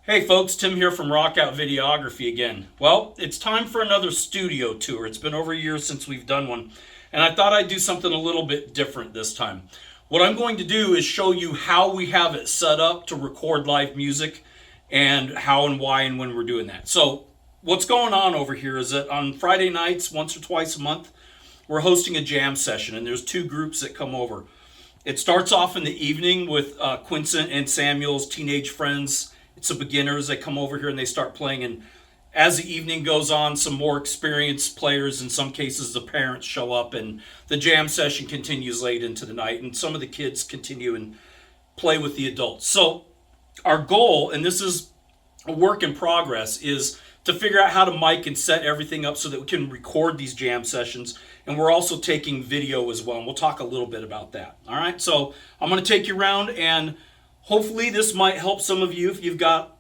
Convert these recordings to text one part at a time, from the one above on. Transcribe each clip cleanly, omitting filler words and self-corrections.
Hey folks, Tim here from Rockout Videography again. Well, it's time for another studio tour. It's been over a year since we've done one, and I thought I'd do something a little bit different this time. What I'm going to do is show you how we have it set up to record live music and how and why and when we're doing that. So, what's going on over here is that on Friday nights, once or twice a month, we're hosting a jam session, and there's two groups that come over. It starts off in the evening with Quincent and Samuel's teenage friends. It's the beginners. They come over here and they start playing. And as the evening goes on, some more experienced players, in some cases the parents, show up. And the jam session continues late into the night. And some of the kids continue and play with the adults. So our goal, and this is a work in progress, is to figure out how to mic and set everything up so that we can record these jam sessions. And we're also taking video as well. And we'll talk a little bit about that. All right. So I'm going to take you around, and hopefully this might help some of you if you've got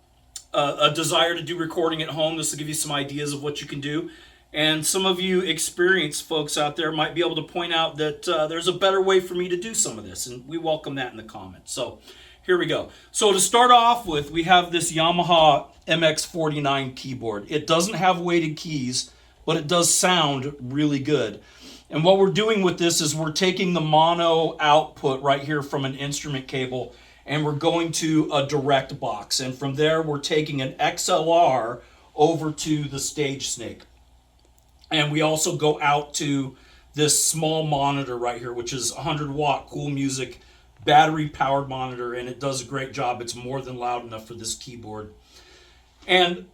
a desire to do recording at home. This will give you some ideas of what you can do. And some of you experienced folks out there might be able to point out that there's a better way for me to do some of this. And we welcome that in the comments. So here we go. So to start off with, we have this Yamaha MX49 keyboard. It doesn't have weighted keys, but it does sound really good. And what we're doing with this is we're taking the mono output right here from an instrument cable, and we're going to a direct box. And from there, we're taking an XLR over to the Stage Snake. And we also go out to this small monitor right here, which is 100-watt Cool Music battery-powered monitor, and it does a great job. It's more than loud enough for this keyboard. And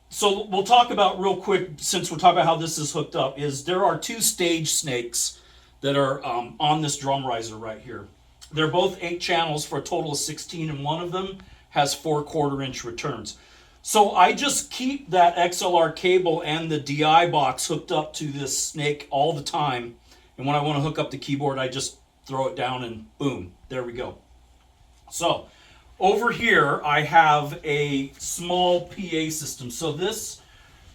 so we'll talk about real quick, since we're talking about how this is hooked up, is there are two Stage Snakes that are on this drum riser right here. They're both 8 channels for a total of 16, and one of them has 4 1/4-inch returns. So I just keep that XLR cable and the DI box hooked up to this snake all the time. And when I want to hook up the keyboard, I just throw it down and boom, there we go. So over here, I have a small PA system. So this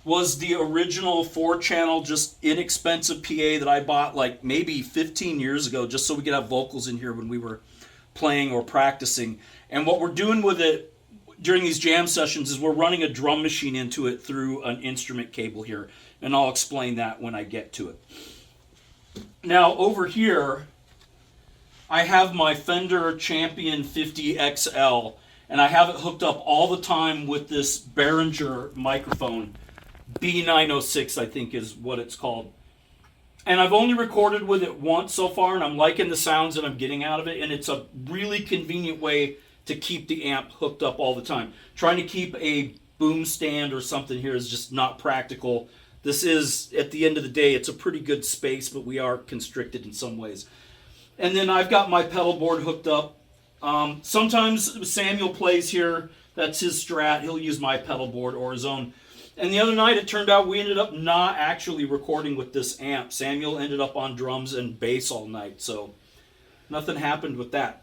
was the original 4-channel, just inexpensive PA that I bought like maybe 15 years ago, just so we could have vocals in here when we were playing or practicing. And what we're doing with it during these jam sessions is we're running a drum machine into it through an instrument cable here. And I'll explain that when I get to it. Now over here, I have my Fender Champion 50 XL, and I have it hooked up all the time with this Behringer microphone. B906, I think, is what it's called. And I've only recorded with it once so far, and I'm liking the sounds that I'm getting out of it, and it's a really convenient way to keep the amp hooked up all the time. Trying to keep a boom stand or something here is just not practical. This is, at the end of the day, it's a pretty good space, but we are constricted in some ways. And then I've got my pedal board hooked up. Sometimes Samuel plays here. That's his Strat. He'll use my pedal board or his own. And the other night, it turned out we ended up not actually recording with this amp. Samuel ended up on drums and bass all night, so nothing happened with that.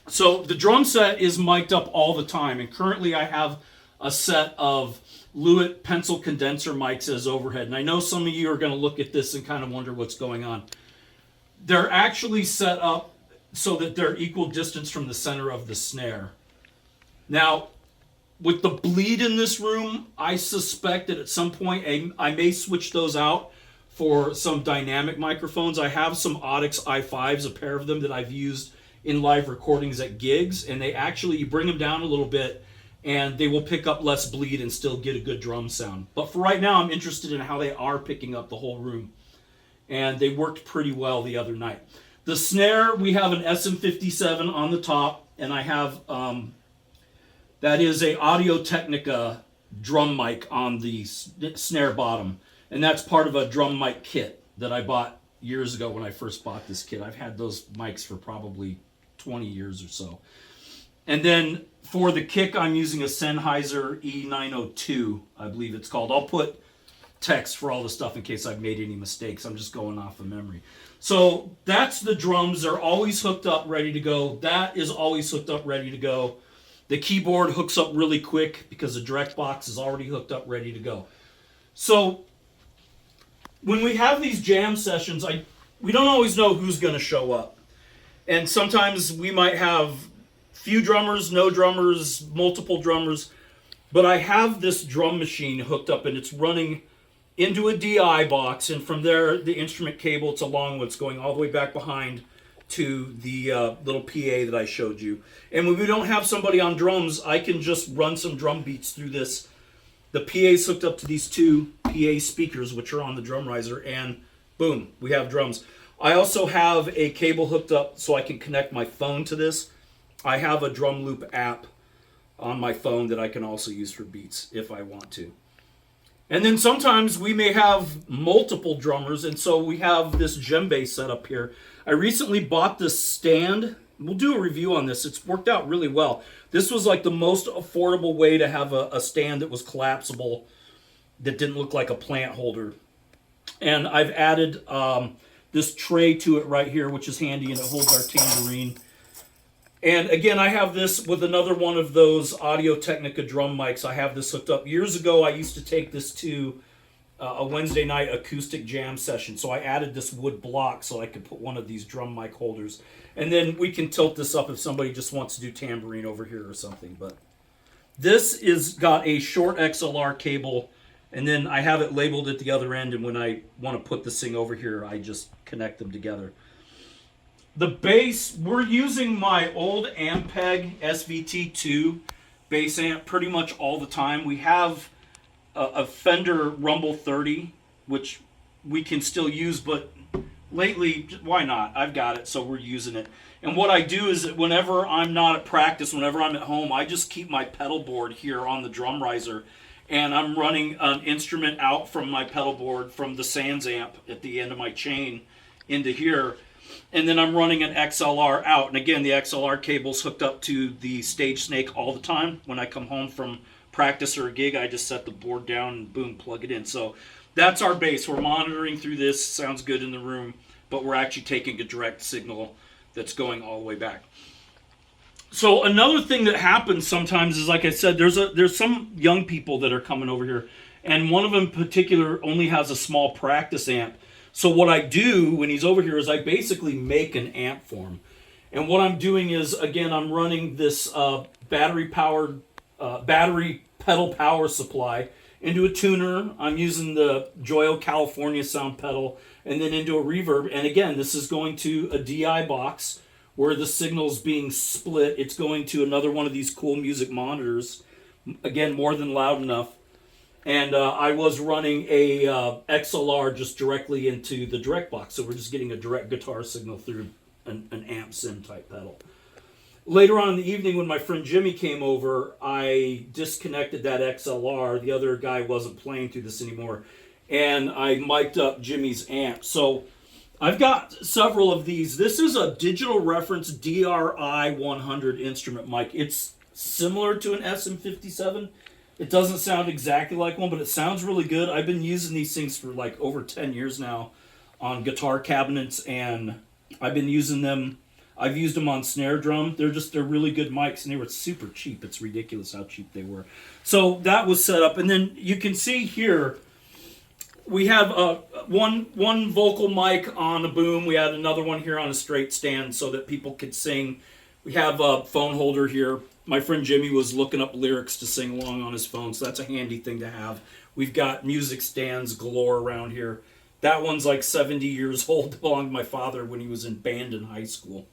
So the drum set is mic'd up all the time, and currently I have a set of Lewitt pencil condenser mics as overhead. And I know some of you are going to look at this and kind of wonder what's going on. They're actually set up so that they're equal distance from the center of the snare. Now, with the bleed in this room, I suspect that at some point I may switch those out for some dynamic microphones. I have some Audix i5s, a pair of them that I've used in live recordings at gigs, and they actually, you bring them down a little bit and they will pick up less bleed and still get a good drum sound. But for right now, I'm interested in how they are picking up the whole room. And they worked pretty well the other night. The snare, we have an SM57 on the top, and I have that is a Audio-Technica drum mic on the snare bottom. And that's part of a drum mic kit that I bought years ago when I first bought this kit. I've had those mics for probably 20 years or so. And then for the kick, I'm using a Sennheiser E902, I believe it's called. I'll put text for all the stuff in case I've made any mistakes. I'm just going off of memory. So that's the drums. They're always hooked up, ready to go. That is always hooked up, ready to go. The keyboard hooks up really quick because the direct box is already hooked up, ready to go. So when we have these jam sessions, we don't always know who's going to show up. And sometimes we might have few drummers, no drummers, multiple drummers. But I have this drum machine hooked up, and it's running into a DI box, and from there, the instrument cable, it's a long one, it's going all the way back behind to the little PA that I showed you. And when we don't have somebody on drums, I can just run some drum beats through this. The PA is hooked up to these two PA speakers, which are on the drum riser, and boom, we have drums. I also have a cable hooked up so I can connect my phone to this. I have a drum loop app on my phone that I can also use for beats if I want to. And then sometimes we may have multiple drummers, and so we have this djembe set up here. I recently bought this stand. We'll do a review on this. It's worked out really well. This was like the most affordable way to have a stand that was collapsible, that didn't look like a plant holder. And I've added this tray to it right here, which is handy, and it holds our tambourine. And again, I have this with another one of those Audio-Technica drum mics. I have this hooked up. Years ago, I used to take this to a Wednesday night acoustic jam session. So I added this wood block so I could put one of these drum mic holders. And then we can tilt this up if somebody just wants to do tambourine over here or something. But this is got a short XLR cable, and then I have it labeled at the other end. And when I want to put this thing over here, I just connect them together. The bass, we're using my old Ampeg SVT2 bass amp pretty much all the time. We have a Fender Rumble 30, which we can still use, but lately, why not? I've got it, so we're using it. And what I do is that whenever I'm not at practice, whenever I'm at home, I just keep my pedal board here on the drum riser, and I'm running an instrument out from my pedal board from the Sans amp at the end of my chain into here. And then I'm running an XLR out. And again, the XLR cable's hooked up to the Stage Snake all the time. When I come home from practice or a gig, I just set the board down and boom, plug it in. So that's our bass. We're monitoring through this. Sounds good in the room, but we're actually taking a direct signal that's going all the way back. So another thing that happens sometimes is, like I said, there's some young people that are coming over here, and one of them in particular only has a small practice amp. So what I do when he's over here is I basically make an amp for him. And what I'm doing is, again, I'm running this battery pedal power supply into a tuner. I'm using the Joyo California sound pedal, and then into a reverb. And again, this is going to a DI box where the signal's being split. It's going to another one of these cool music monitors. Again, more than loud enough. And I was running a XLR just directly into the direct box. So we're just getting a direct guitar signal through an amp sim type pedal. Later on in the evening when my friend Jimmy came over, I disconnected that XLR. The other guy wasn't playing through this anymore. And I mic'd up Jimmy's amp. So I've got several of these. This is a Digital Reference DRI 100 instrument mic. It's similar to an SM57. It doesn't sound exactly like one, but it sounds really good. I've been using these things for like over 10 years now on guitar cabinets, and I've been using them. I've used them on snare drum. They're really good mics, and they were super cheap. It's ridiculous how cheap they were. So that was set up, and then you can see here we have one vocal mic on a boom. We had another one here on a straight stand so that people could sing. We have a phone holder here. My friend Jimmy was looking up lyrics to sing along on his phone, so that's a handy thing to have. We've got music stands galore around here. That one's like 70 years old, belonged to my father when he was in band in high school.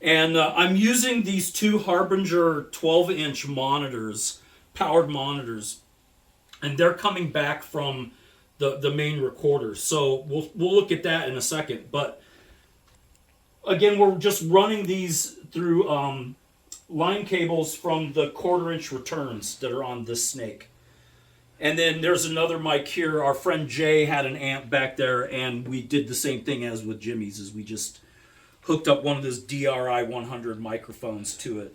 And I'm using these two Harbinger 12-inch monitors, powered monitors, and they're coming back from the main recorder. So we'll look at that in a second. But again, we're just running these through line cables from the 1/4-inch returns that are on this snake. And then there's another mic here. Our friend Jay had an amp back there, and we did the same thing as with Jimmy's, is we just hooked up one of those DRI 100 microphones to it.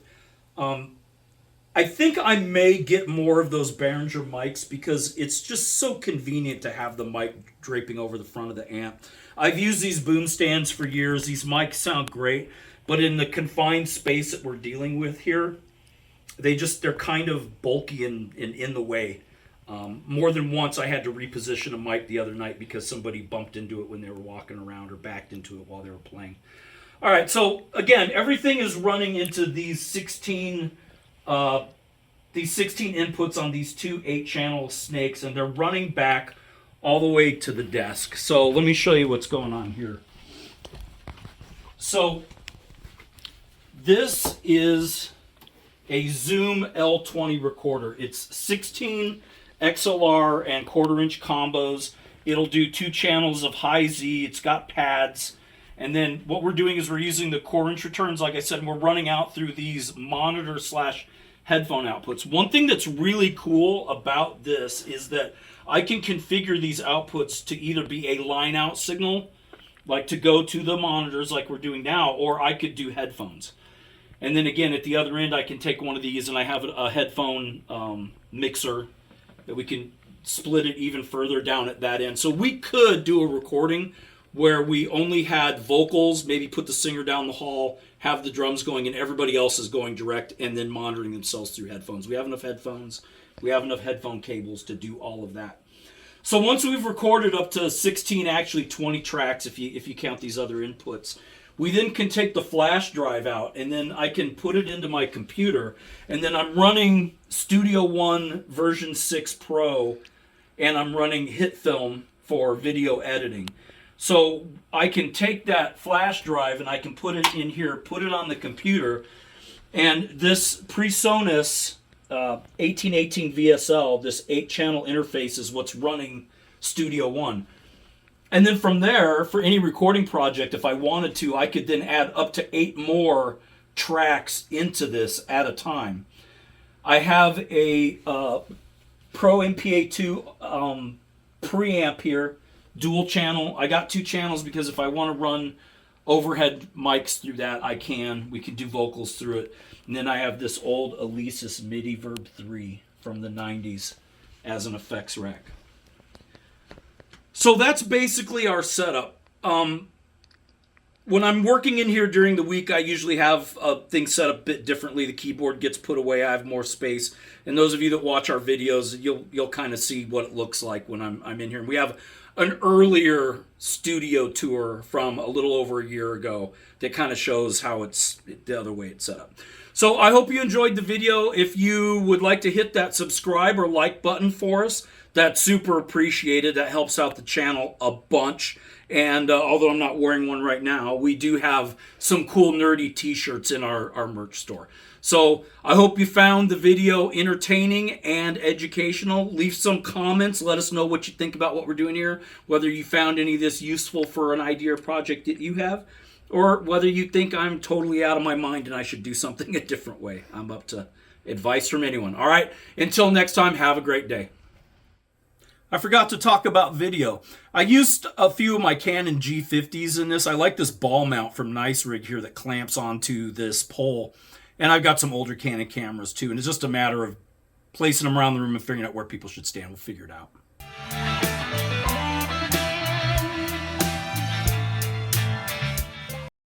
I think I may get more of those Behringer mics because it's just so convenient to have the mic draping over the front of the amp. I've used these boom stands for years. These mics sound great, but in the confined space that we're dealing with here, they're kind of bulky and in the way. More than once I had to reposition a mic the other night because somebody bumped into it when they were walking around or backed into it while they were playing. All right, so again, everything is running into these 16 these 16 inputs on these two 8-channel snakes, and they're running back all the way to the desk. So let me show you what's going on here. So this is a Zoom L20 recorder. It's 16 XLR and 1/4-inch combos. It'll do 2 channels of high Z. It's got pads. And then what we're doing is we're using the 1/4-inch returns, like I said, and we're running out through these monitor / headphone outputs. One thing that's really cool about this is that I can configure these outputs to either be a line out signal, like to go to the monitors like we're doing now, or I could do headphones. And then again, at the other end, I can take one of these and I have a headphone mixer that we can split it even further down at that end. So we could do a recording where we only had vocals, maybe put the singer down the hall, have the drums going, and everybody else is going direct and then monitoring themselves through headphones. We have enough headphones. We have enough headphone cables to do all of that. So once we've recorded up to 16, actually 20 tracks if you count these other inputs, we then can take the flash drive out and then I can put it into my computer, and then I'm running Studio One version 6 Pro and I'm running HitFilm for video editing. So I can take that flash drive and I can put it in here, put it on the computer, and this PreSonus 1818 VSL, this 8-channel interface is what's running Studio One. And then from there, for any recording project, if I wanted to, I could then add up to 8 more tracks into this at a time. I have a Pro MPA2 preamp here, dual channel. I got 2 channels because if I want to run overhead mics through that, I can. We can do vocals through it. And then I have this old Alesis MIDI Verb 3 from the 90s as an effects rack. So that's basically our setup. When I'm working in here during the week, I usually have things set up a bit differently. The keyboard gets put away. I have more space. And those of you that watch our videos, you'll kind of see what it looks like when I'm in here. And we have an earlier studio tour from a little over a year ago that kind of shows how it's the other way it's set up. So I hope you enjoyed the video. If you would like to hit that subscribe or like button for us, that's super appreciated. That helps out the channel a bunch. And although I'm not wearing one right now, we do have some cool nerdy t-shirts in our merch store. So I hope you found the video entertaining and educational. Leave some comments. Let us know what you think about what we're doing here, whether you found any of this useful for an idea or project that you have, or whether you think I'm totally out of my mind and I should do something a different way. I'm up to advice from anyone. All right, until next time, have a great day. I forgot to talk about video. I used a few of my Canon G50s in this. I like this ball mount from Nice Rig here that clamps onto this pole. And I've got some older Canon cameras too. And it's just a matter of placing them around the room and figuring out where people should stand. We'll figure it out.